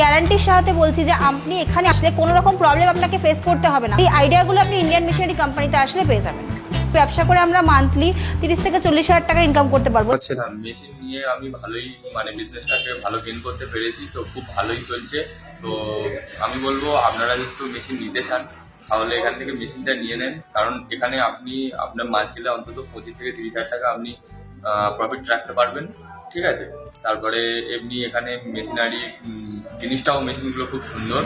গ্যারান্টির সাথে বলছি যে আপনি এখানে আসলে কোনো রকম প্রবলেম আপনাকে ফেস করতে হবে না। এই আইডিয়াগুলো আপনি ইন্ডিয়ান মেশিনারি কোম্পানিতে আসলে পেয়ে যাবেন। ব্যবসা করে আমরা মান্থলি 30 থেকে 40 হাজার টাকা ইনকাম করতে পারবো। মেশিন নিয়ে আমি ভালোই বিজনেসটাকে ভালো গেইন করতে পেরেছি, তো খুব ভালোই চলছে। তো আমি বলবো আপনারা যদি মেশিন নিতে চান তাহলে এখান থেকে মেশিনটা নিয়ে নেন, কারণ এখানে আপনি আপনার মাস গেলে অন্তত 25 থেকে 30 হাজার টাকা আপনি প্রফিট রাখতে পারবেন। ঠিক আছে, তারপরে এমনি এখানে মেশিনারি জিনিসটাও, মেশিনগুলো খুব সুন্দর,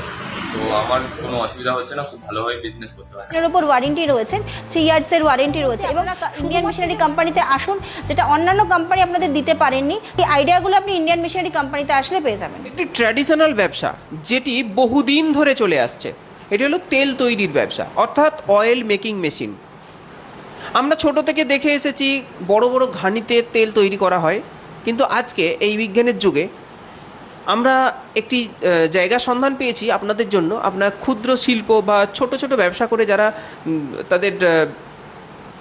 তো আমার কোনো অসুবিধা হচ্ছে না, খুব ভালোভাবে বিজনেস করতে পারে। এর উপর ওয়ারেন্টি রয়েছে, 3 ইয়ার্সের ওয়ারেন্টি রয়েছে এবং ইন্ডিয়ান মেশিনারি কোম্পানিতে আসুন, যেটা অন্যান্য কোম্পানি আপনাদের দিতে পারেননি। এই আইডিয়াগুলো আপনি ইন্ডিয়ান মেশিনারি কোম্পানিতে আসলে পেয়ে যাবেন। একটি ট্র্যাডিশনাল ব্যবসা যেটি বহুদিন ধরে চলে আসছে, এটি হলো তেল তৈরির ব্যবসা, অর্থাৎ অয়েল মেকিং মেশিন। আমরা ছোট থেকে দেখে এসেছি বড় বড় ঘানিতে তেল তৈরি করা হয়, কিন্তু আজকে এই বিজ্ঞানের যুগে আমরা একটি জায়গার সন্ধান পেয়েছি আপনাদের জন্য। আপনার ক্ষুদ্র শিল্প বা ছোট ছোট ব্যবসা করে যারা তাদের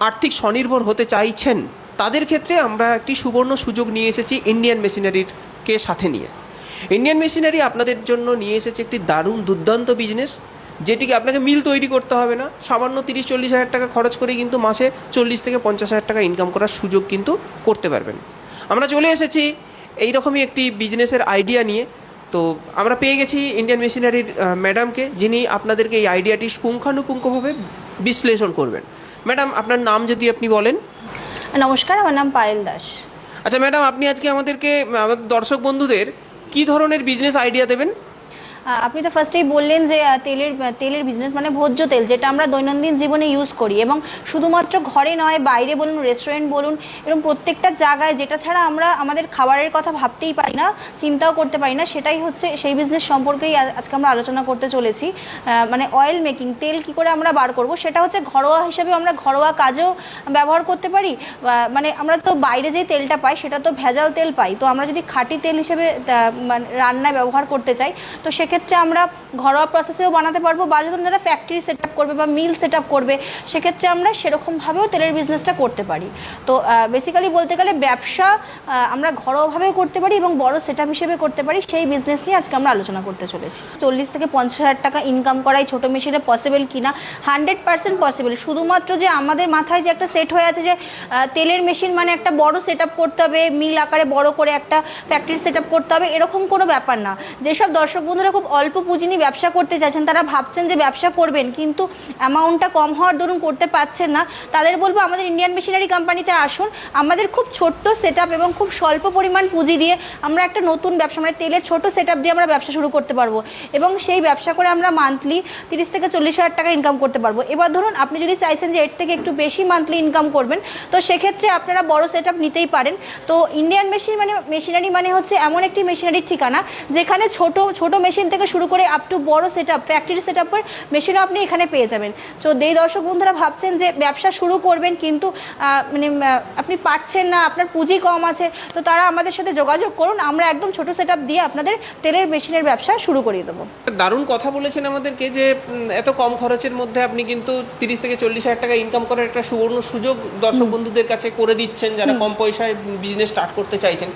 আর্থিক স্বনির্ভর হতে চাইছেন, তাদের ক্ষেত্রে আমরা একটি সুবর্ণ সুযোগ নিয়ে এসেছি ইন্ডিয়ান মেশিনারিকে সাথে নিয়ে। ইন্ডিয়ান মেশিনারি আপনাদের জন্য নিয়ে এসেছে একটি দারুণ দুর্দান্ত বিজনেস, যেটিকে আপনাকে মিল তৈরি করতে হবে না। সামান্য 30-40 হাজার টাকা খরচ করে কিন্তু মাসে 40 থেকে 50 হাজার টাকা ইনকাম করার সুযোগ কিন্তু করতে পারবেন। আমরা চলে এসেছি এইরকমই একটি বিজনেসের আইডিয়া নিয়ে। তো আমরা পেয়ে গেছি ইন্ডিয়ান মেশিনারির ম্যাডামকে, যিনি আপনাদেরকে এই আইডিয়াটি পুঙ্খানুপুঙ্খভাবে বিশ্লেষণ করবেন। ম্যাডাম, আপনার নাম যদি আপনি বলেন। নমস্কার, আমার নাম পায়েল দাস। আচ্ছা ম্যাডাম, আপনি আজকে আমাদেরকে, আমাদের দর্শক বন্ধুদের কী ধরনের বিজনেস আইডিয়া দেবেন? আপনি তো ফার্স্টেই বললেন যে তেলের বিজনেস, মানে ভোজ্য তেল, যেটা আমরা দৈনন্দিন জীবনে ইউজ করি এবং শুধুমাত্র ঘরে নয়, বাইরে বলুন, রেস্টুরেন্ট বলুন, এরকম প্রত্যেকটা জায়গায় যেটা ছাড়া আমরা আমাদের খাবারের কথা ভাবতেই পারি না, চিন্তাও করতে পারি না, সেটাই হচ্ছে সেই বিজনেস সম্পর্কেই আজকে আমরা আলোচনা করতে চলেছি। মানে অয়েল মেকিং, তেল কি করে আমরা বার করব, সেটা হচ্ছে ঘরোয়া হিসেবে আমরা ঘরোয়া কাজেও ব্যবহার করতে পারি। মানে আমরা তো বাইরে যে তেলটা পাই সেটা তো ভেজাল তেল পাই, তো আমরা যদি খাঁটি তেল হিসেবে রান্নায় ব্যবহার করতে চাই, তো সেক্ষেত্রে আমরা ঘরোয়া প্রসেসেও বানাতে পারবো, বা যখন যারা ফ্যাক্টরি সেট আপ করবে বা মিল সেট আপ করবে, সেক্ষেত্রে আমরা সেরকমভাবেও তেলের বিজনেসটা করতে পারি। তো বেসিক্যালি বলতে গেলে ব্যবসা আমরা ঘরোয়াভাবেও করতে পারি এবং বড় সেট আপ হিসেবে করতে পারি, সেই বিজনেস নিয়ে আজকে আমরা আলোচনা করতে চলেছি। 40 থেকে 50 হাজার টাকা ইনকাম করাই ছোটো মেশিনে পসিবল কিনা? 100% পসিবল। শুধুমাত্র যে আমাদের মাথায় যে একটা সেট হয়ে আছে যে তেলের মেশিন মানে একটা বড় সেট আপ করতে হবে, মিল আকারে বড় করে একটা ফ্যাক্টরি সেট আপ করতে হবে, এরকম কোনো ব্যাপার না। যেসব দর্শক বন্ধুরা খুব অল্প পুঁজি নিয়ে ব্যবসা করতে চাইছেন, তারা ভাবছেন যে ব্যবসা করবেন কিন্তু অ্যামাউন্টটা কম হওয়ার দরুন করতে পারছেন না, তাদের বলবো আমাদের ইন্ডিয়ান মেশিনারি কোম্পানিতে আসুন। আমাদের খুব ছোট্ট সেট আপ এবং খুব স্বল্প পরিমাণ পুঁজি দিয়ে আমরা একটা নতুন ব্যবসা, মানে তেলের ছোট সেট আপ দিয়ে আমরা ব্যবসা শুরু করতে পারবো এবং সেই ব্যবসা করে আমরা মান্থলি 30 থেকে 40 হাজার টাকা ইনকাম করতে পারবো। এবার ধরুন আপনি যদি চাইছেন যে এর থেকে একটু বেশি মান্থলি ইনকাম করবেন, তো সেক্ষেত্রে আপনারা বড় সেট আপ নিতেই পারেন। তো ইন্ডিয়ান মেশিনারি মানে হচ্ছে এমন একটি মেশিনারির ঠিকানা যেখানে ছোট মেশিন থেকে শুরু করে আপ টু বড় সেট আপ, ফ্যাক্টরি সেট আপের মেশিনও আপনি এখানে পেয়ে যাবেন। তো যেই দর্শক বন্ধুরা ভাবছেন যে ব্যবসা শুরু করবেন কিন্তু মানে আপনি পারছেন না, আপনার পুঁজি কম আছে, তো তারা আমাদের সাথে যোগাযোগ করুন, আমরা একদম ছোট সেট আপ দিয়ে আপনাদের তেলের মেশিনের ব্যবসা শুরু করিয়ে দেবো। দারুণ কথা বলেছেন আমাদেরকে যে এত কম খরচের মধ্যে আপনি কিন্তু 30 থেকে 40 হাজার টাকা ইনকাম করার একটা সুবর্ণ সুযোগ দর্শক বন্ধুদের কাছে করে দিচ্ছেন, যারা কম পয়সায় বিজনেস স্টার্ট করতে চাইছেন।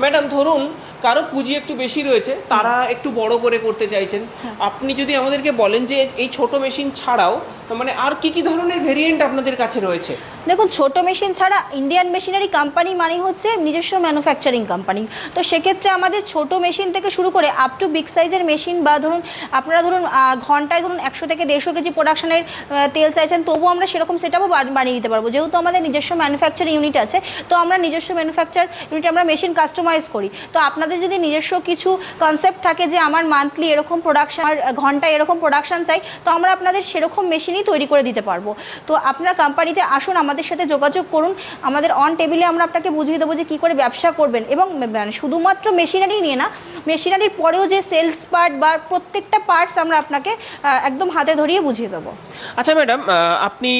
ম্যাডাম, ধরুন কারো পুঁজি একটু বেশি রয়েছে, তারা একটু বড় করে করতে চাইছেন, আপনি যদি আমাদেরকে বলেন যে এই ছোট মেশিন ছাড়াও মানে আর কি কি ধরনের ভেরিয়েন্ট আপনাদের কাছে রয়েছে? দেখুন, ছোট মেশিন ছাড়া ইন্ডিয়ান মেশিনারি কোম্পানি মানে হচ্ছে নিজস্ব ম্যানুফ্যাকচারিং কোম্পানি। তো সেক্ষেত্রে আমাদের ছোট মেশিন থেকে শুরু করে আপ টু বিগ সাইজের মেশিন, বা ধরুন আপনারা ঘন্টায় 100 থেকে 150 কেজি প্রোডাকশনের তেল চাইছেন, তবুও আমরা সেরকম সেটআপও বানিয়ে দিতে পারবো। যেহেতু আমাদের নিজস্ব ম্যানুফ্যাকচার ইউনিট আছে, তো আমরা নিজস্ব ম্যানুফ্যাকচার ইউনিটে আমরা মেশিন কাস্টমাইজ করি। তো আপনাদের যদি নিজস্ব কিছু কনসেপ্ট থাকে যে আমার মান্থলি এরকম প্রোডাকশন, আর ঘন্টায় এরকম প্রোডাকশন চাই, তো আমরা আপনাদের সেরকম মেশিনই তৈরি করে দিতে পারবো। তো আপনারা কোম্পানিতে আসুন, আমাদের সাথে যোগাযোগ করুন, আমাদের অন টেবিলে আমরা আপনাকে বুঝিয়ে দেবো যে কী করে ব্যবসা করবেন। এবং শুধুমাত্র মেশিনারি নিয়ে না, মেশিনারির পরেও যে সেলস পার্ট বা প্রত্যেকটা পার্টস আমরা আপনাকে একদম হাতে ধরিয়ে বুঝিয়ে দেবো। আচ্ছা ম্যাডাম, আপনি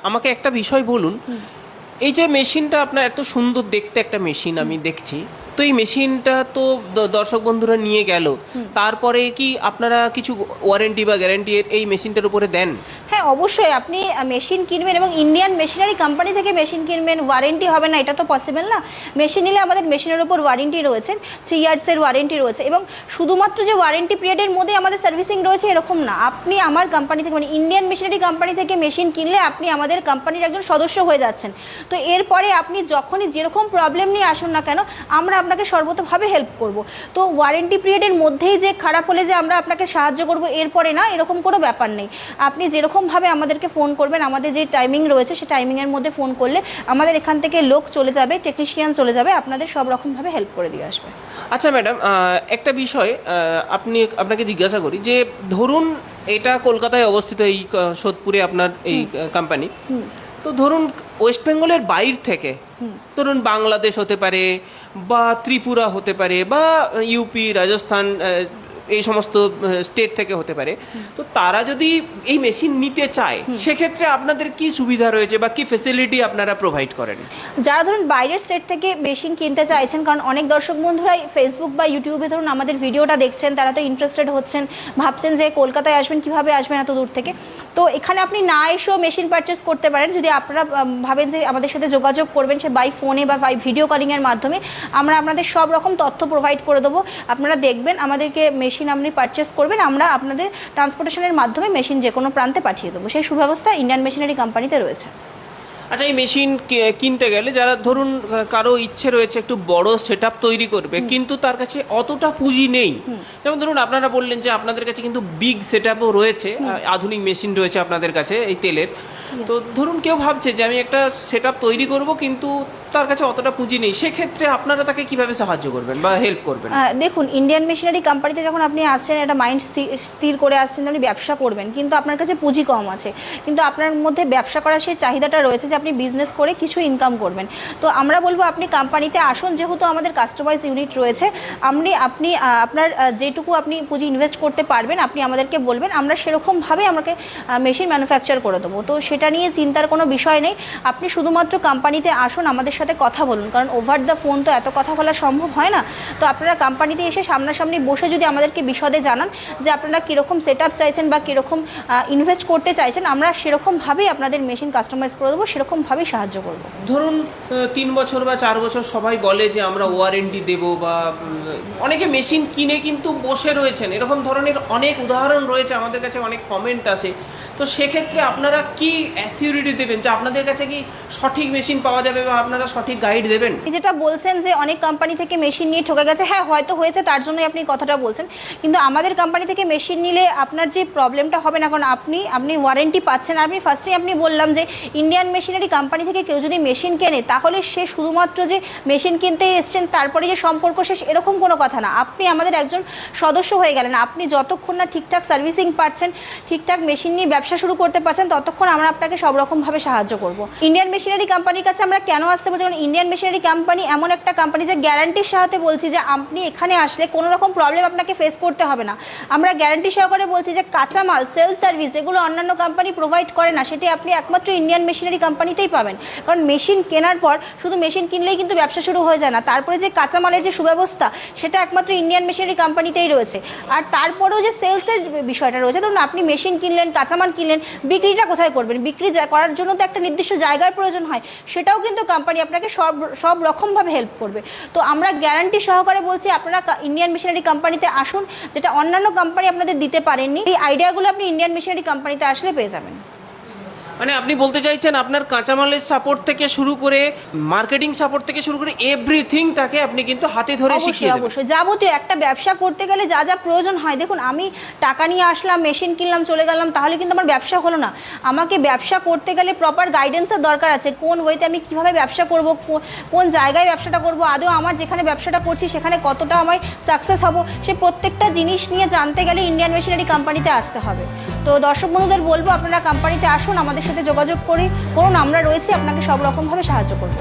আমাকে একটা বিষয় বলুন, এই যে মেশিনটা আপনার এত সুন্দর দেখতে একটা মেশিন আমি দেখছি, তো এই মেশিনটা তো দর্শক বন্ধুরা নিয়ে গেল, তারপরে কি আপনারা কিছু ওয়ারেন্টি বা গ্যারান্টি এই মেশিনটার উপরে দেন? হ্যাঁ, অবশ্যই। আপনি মেশিন কিনবেন এবং ইন্ডিয়ান মেশিনারি কোম্পানি থেকে মেশিন কিনবেন, ওয়ারেন্টি হবে না এটা তো পসিবল না। মেশিন নিলে আমাদের মেশিনের উপর ওয়ারেন্টি রয়েছে, 3 ইয়ার্সের ওয়ারেন্টি রয়েছে, এবং শুধুমাত্র যে ওয়ারেন্টি পিরিয়ডের মধ্যে আমাদের সার্ভিসিং রয়েছে এরকম না। আপনি আমার কোম্পানি থেকে মানে ইন্ডিয়ান মেশিনারি কোম্পানি থেকে মেশিন কিনলে আপনি আমাদের কোম্পানির একজন সদস্য হয়ে যাচ্ছেন। তো এরপরে আপনি যখনই যেরকম প্রবলেম নিয়ে আসুন না কেন, আমরা আপনাকে সর্বতোভাবে হেল্প করব। তো ওয়ারেন্টি পিরিয়ডের মধ্যেই যে খারাপ হলে যে আমরা আপনাকে সাহায্য করব এরপরে না, এরকম কোনো ব্যাপার নেই। আপনি যেরকমভাবে আমাদেরকে ফোন করবেন, আমাদের যে টাইমিং রয়েছে সেই টাইমিংয়ের মধ্যে ফোন করলে আমাদের এখান থেকে লোক চলে যাবে, টেকনিশিয়ান চলে যাবে, আপনাদের সব রকমভাবে হেল্প করে দিয়ে আসবে। আচ্ছা ম্যাডাম, একটা বিষয় আপনাকে জিজ্ঞাসা করি যে ধরুন এটা কলকাতায় অবস্থিত, এই সোদপুরে আপনার এই কোম্পানি, তো ধরুন ওয়েস্ট বেঙ্গলের বাইরে থেকে, ধরুন বাংলাদেশ হতে পারে বা ত্রিপুরা হতে পারে বা ইউপি, রাজস্থান, এই সমস্ত স্টেট থেকে হতে পারে, তো তারা যদি এই মেশিন নিতে চায় সেক্ষেত্রে আপনাদের কি সুবিধা রয়েছে বা কি ফেসিলিটি আপনারা প্রোভাইড করেন? যারা ধরুন বাইরের স্টেট থেকে মেশিন কিনতে চাইছেন, কারণ অনেক দর্শক বন্ধুরাই ফেসবুক বা ইউটিউবে ধরুন আমাদের ভিডিওটা দেখছেন, তারা তো ইন্টারেস্টেড হচ্ছেন, ভাবছেন যে কলকাতায় আসবেন, কিভাবে আসবেন এত দূর থেকে। তো এখানে আপনি না এসেও মেশিন পারচেস করতে পারেন। যদি আপনারা ভাবেন যে আমাদের সাথে যোগাযোগ করবেন সে বাই ফোনে বা বাই ভিডিও কলিংয়ের মাধ্যমে, আমরা আপনাদের সব রকম তথ্য প্রোভাইড করে দেবো। আপনারা দেখবেন, আমাদেরকে মেশিন আপনি পারচেস করবেন, আমরা আপনাদের ট্রান্সপোর্টেশনের মাধ্যমে মেশিন যে কোনো প্রান্তে পাঠিয়ে দেবো। সেই সুব্যবস্থা ইন্ডিয়ান মেশিনারি কোম্পানিতে রয়েছে। আচ্ছা, এই মেশিন কিনতে গেলে যারা ধরুন কারো ইচ্ছে রয়েছে একটু বড় সেটআপ তৈরি করবে, কিন্তু তার কাছে অতটা পুঁজি নেই, যেমন ধরুন আপনারা বললেন যে আপনাদের কাছে কিন্তু বিগ সেটআপও রয়েছে, আধুনিক মেশিন রয়েছে আপনাদের কাছে এই তেলের। তো ধরুন কেউ ভাবছে যে আমি একটা সেটআপ তৈরি করব কিন্তু তার কাছে অতটা পুঁজি নেই, সেক্ষেত্রে আপনারা তাকে কিভাবে সাহায্য করবেন বা হেল্প করবেন? দেখুন, ইন্ডিয়ান মেশিনারি কোম্পানিতে যখন আপনি আসছেন, একটা মাইন্ড স্থির করে আসছেন আপনি ব্যবসা করবেন, কিন্তু আপনার কাছে পুঁজি কম আছে, কিন্তু আপনার মধ্যে ব্যবসা করার সেই চাহিদাটা রয়েছে যে আপনি বিজনেস করে কিছু ইনকাম করবেন। তো আমরা বলবো আপনি কোম্পানিতে আসুন, যেহেতু আমাদের কাস্টমাইজ ইউনিট রয়েছে, আপনি আপনার যেটুকু আপনি পুঁজি ইনভেস্ট করতে পারবেন আপনি আমাদেরকে বলবেন, আমরা সেরকমভাবে আমাকে মেশিন ম্যানুফ্যাকচার করে দেবো। তো সেটা নিয়ে চিন্তার কোনো বিষয় নেই। আপনি শুধুমাত্র কোম্পানিতে আসুন, আমাদের সাথে কথা বলুন, কারণ ওভার দ্য ফোন তো এত কথা বলা সম্ভব হয় না। তো আপনারা কোম্পানিতে এসে সামনাসামনি বসে যদি আমাদেরকে বিশদে জানান যে আপনারা কীরকম সেটআপ চাইছেন বা কীরকম ইনভেস্ট করতে চাইছেন, আমরা সেরকমভাবেই আপনাদের মেশিন কাস্টমাইজ করে দেবো, সেরকমভাবেই সাহায্য করব। ধরুন 3 বছর বা 4 বছর সবাই বলে যে আমরা ওয়ারেন্টি দেব, বা অনেকে মেশিন কিনে কিন্তু বসে রয়েছেন, এরকম ধরনের অনেক উদাহরণ রয়েছে, আমাদের কাছে অনেক কমেন্ট আসে। তো সেক্ষেত্রে আপনারা কি অ্যাসিউরিটি দেবেন যে আপনাদের কাছে কি সঠিক মেশিন পাওয়া যাবে বা আপনারা সঠিক গাইড দেবেন? যেটা বলছেন যে অনেক কোম্পানি থেকে মেশিন নিয়ে ঠকে গেছে, হ্যাঁ হয়তো হয়েছে, তার জন্যই আপনি কথাটা বলছেন, কিন্তু আমাদের কোম্পানি থেকে মেশিন নিলে আপনার যে প্রবলেমটা হবে না, কারণ আপনি ওয়ারেন্টি পাচ্ছেন। আপনি ফার্স্টেই আপনি বললাম যে ইন্ডিয়ান মেশিনারি কোম্পানি থেকে কেউ যদি মেশিন কেনে তাহলে সে শুধুমাত্র যে মেশিন কিনতেই এসছেন তারপরে যে সম্পর্ক শেষ, এরকম কোনো কথা না। আপনি আমাদের একজন সদস্য হয়ে গেলেন। আপনি যতক্ষণ না ঠিকঠাক সার্ভিসিং পাচ্ছেন, ঠিকঠাক মেশিন নিয়ে ব্যবসা শুরু করতে পারছেন, ততক্ষণ আমরা আপনাকে সব রকমভাবে সাহায্য করব। ইন্ডিয়ান মেশিনারি কোম্পানির কাছে আমরা কেন আসতে বলছি, কারণ ইন্ডিয়ান মেশিনারি কোম্পানি এমন একটা কোম্পানি যে গ্যারান্টির সাথে বলছি যে আপনি এখানে আসলে কোনো রকম প্রবলেম আপনাকে ফেস করতে হবে না। আমরা গ্যারান্টি সহকারে বলছি যে কাঁচামাল, সেলস সার্ভিস, যেগুলো অন্যান্য কোম্পানি প্রোভাইড করে না, সেটি আপনি একমাত্র ইন্ডিয়ান মেশিনারি কোম্পানিতেই পাবেন। কারণ মেশিন কেনার পর শুধু মেশিন কিনলেই কিন্তু ব্যবসা শুরু হয়ে যায় না, তারপরে যে কাঁচামালের যে সুব্যবস্থা সেটা একমাত্র ইন্ডিয়ান মেশিনারি কোম্পানিতেই রয়েছে। আর তারপরেও যে সেলসের বিষয়টা রয়েছে, ধরুন আপনি মেশিন কিনলেন, কাঁচামাল কিনলেন, বিক্রিটা কোথায় করবেন? বিক্রি করার জন্য তো একটা নির্দিষ্ট জায়গার প্রয়োজন হয়, সেটাও কিন্তু কোম্পানি আপনাকে সব রকমভাবে হেল্প করবে। তো আমরা গ্যারান্টি সহকারে বলছি আপনারা ইন্ডিয়ান মেশিনারি কোম্পানিতে আসুন, যেটা অন্যান্য কোম্পানি আপনাদের দিতে পারেননি। এই আইডিয়াগুলো আপনি ইন্ডিয়ান মেশিনারি কোম্পানিতে আসলে পেয়ে যাবেন। মানে আপনি বলতে চাইছেন আপনার কাঁচামালের সাপোর্ট থেকে শুরু করে মার্কেটিং সাপোর্ট থেকে শুরু করে এভরিথিং তাকে আপনি কিন্তু হাতে ধরে শিখিয়ে দেবেন। অবশ্যই যাবতীয় একটা ব্যবসা করতে গেলে যা যা প্রয়োজন হয়, দেখুন আমি টাকা নিয়ে আসলাম, মেশিন কিনলাম, চলে গেলাম, তাহলে কিন্তু আমার ব্যবসা হলো না। আমাকে ব্যবসা করতে গেলে প্রপার গাইডেন্সের দরকার আছে, কোন ওয়েতে আমি কিভাবে ব্যবসা করব, কোন জায়গায় ব্যবসাটা করব, আদৌ আমার যেখানে ব্যবসাটা করছি সেখানে কতটা আমার সাকসেস হব, সে প্রত্যেকটা জিনিস নিয়ে জানতে গেলে ইন্ডিয়ান মেশিনারি কোম্পানিতে আসতে হবে। তো দর্শক বন্ধুদের বলবো আপনারা কোম্পানিতে আসুন, আমাদের সাথে যোগাযোগ করুন, আমরা রয়েছি, আপনাকে সব রকমভাবে সাহায্য করব।